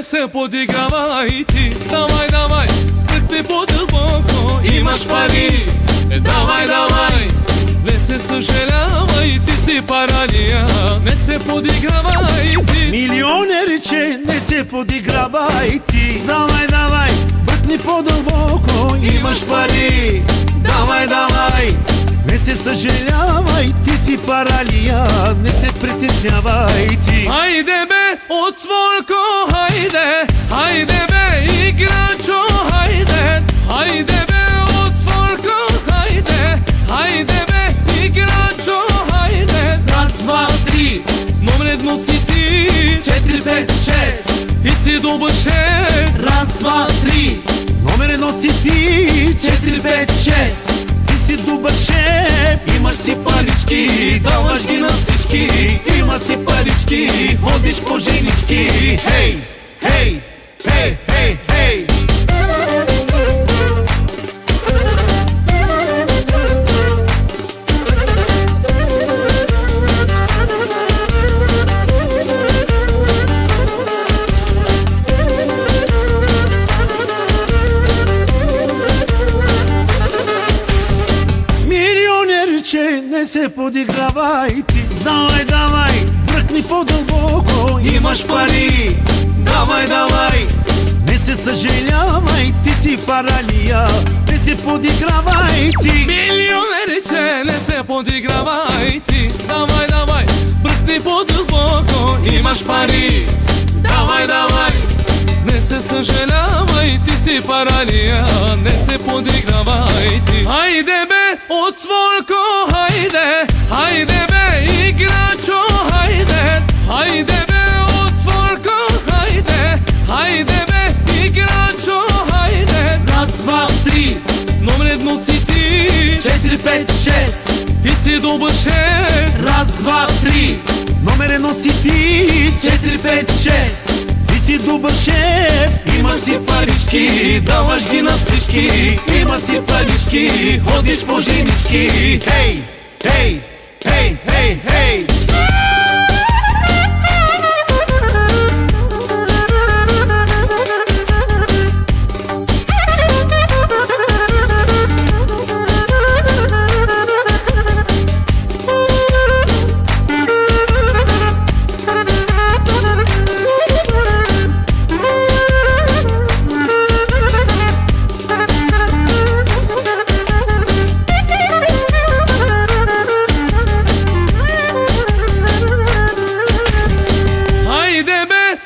se podigravай ti. Давай, давай, пръкни по-дълбоко, имаш пари. Давай, давай, не се съжалявай, ти си паралия. Не се подигравай ти. Милионерче, не се подигравай ти. Давай, давай, бръкни по-дълбоко, имаш пари. Давай, давай, не се съжалявай, ти си паралия. Не се притеснявай ти. Хайде бе, отворко, хайде. Хайде бе, играчо, хайде. Хайде бе, отворко, хайде. Хайде бе, играчо, хайде. Раз, два, три, номер едно си ти. 4, 5, 6, ти си добър шеф. Раз, два, три, Номер едно си ти. 4, 5, 6, Ти си добър шеф. имаш си парички, даваш ги на всички. Има си парички, ходиш по женички. Хей, хей, хей, хей, хей. Милионерче, не се подигравай ти. Давай, давай, бръкни по-дълбоко, Имаш пари, давай, давай. не се съжалявай, ти си паралия. Не се подигравай ти. Милионерче, не се подигравай ти. Давай, давай, бръкни по-дълбоко, имаш пари. Давай, давай, не се съжалявай, ти си паралия. Не се подигравай ти. Хайде бе, отворко, хайде. Хайде бе, играчо, хайде. Хайде бе, отворко, хайде. Хайде бе, играчо, хайде. Раз, два, три, номер едно си ти. 4, 5, 6, ти си добър шеф. Раз, два, три, Номер едно си ти. 4, 5, 6, Ти си добър шеф. имаш си парички, даваш ги на всички. Има си парички, ходиш по женички. Хей, хей, хей, хей, хей.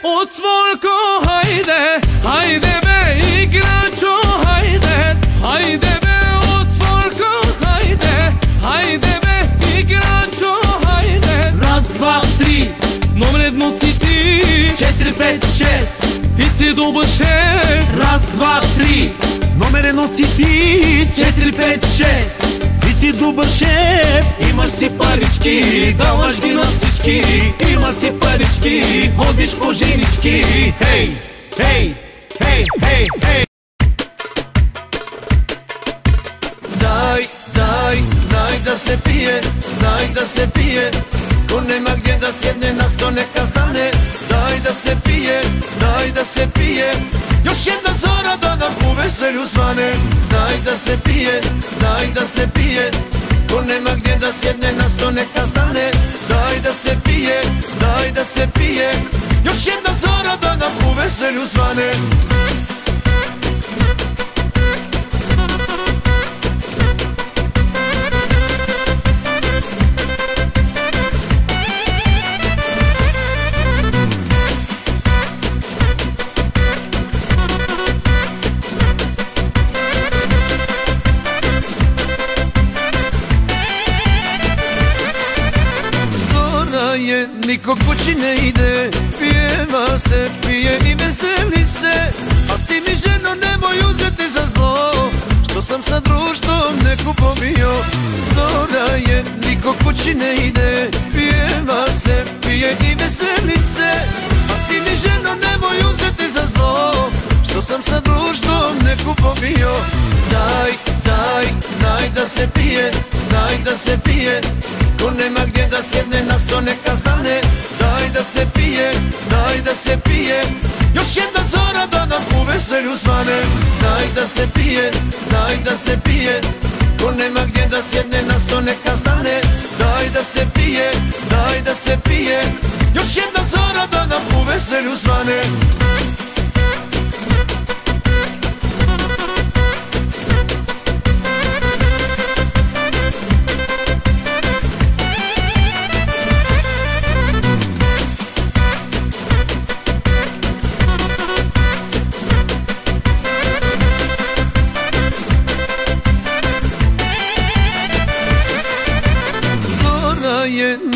Отворко, хайде. Хайде бе, играчо, хайде. Хайде бе, отворко, хайде. Хайде бе, играчо, хайде. Раз, два, три, номер едно си ти. 4, 5, 6, ти си добър шеф. Раз, два, три, Номер едно си ти. 4, 5, 6, Ти си добър шеф. имаш си парички, даваш ги на всички. Има си парички, ходиш по женички. Хей, хей, хей, хей, хей. Дай, дай, дай да се пие, дай да се пие. Ко нема гдje да седне, на сто нека стане. Дай да се пие, дай да се пие. Još jedna zora da nam u veselju svane. Daj da se pije, daj da se pije. Ko nema gdje da sjedne, na sto neka stane. Daj da se pije, daj da se pije. Još jedna zora da nam u veselju svane. Niko kući ne ide, pjeva se, pije i veseli se. A ti mi ženo nemoj uzeti za zlo, što sam sa društvom neku pobio. Zora je, niko kući ne ide, pjeva se, pije i veseli se. A ti mi ženo nemoj uzeti za zlo, što sam sa društvom neku pobio. Daj, daj, daj da se pije, daj da se pije. Ko nema gdje da sjedne, na sto neka stane. Daj da se pije, daj da se pije. Još još jedna zora da nam u veselju svane. Daj da se pije, daj da se pije, ko nema gdje da sjedne na sto neka stane. Daj da se pije, daj da se pije, još jedna zora da nam u veselju svane.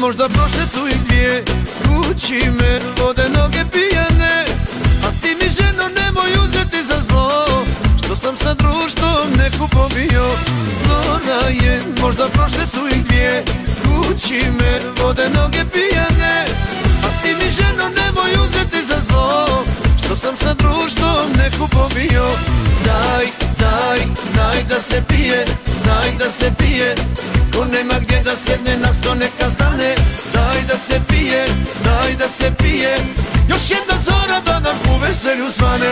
Možda prošle su i dvije, kući me vode noge pijane, a ti mi ženo nemoj uzeti za zlo, što sam sa društvom neku pobio. Zora je, možda prošle su i dvije, kući me vode noge pijane, a ti mi ženo nemoj uzeti za zlo, što sam sa društvom neku pobio. Daj, daj, daj da se pije, daj da se pije, ko nema gdje da sjedne na sto neka stane. Daj da se pije, daj da se pije, još jedna zora da nam u veselju svane.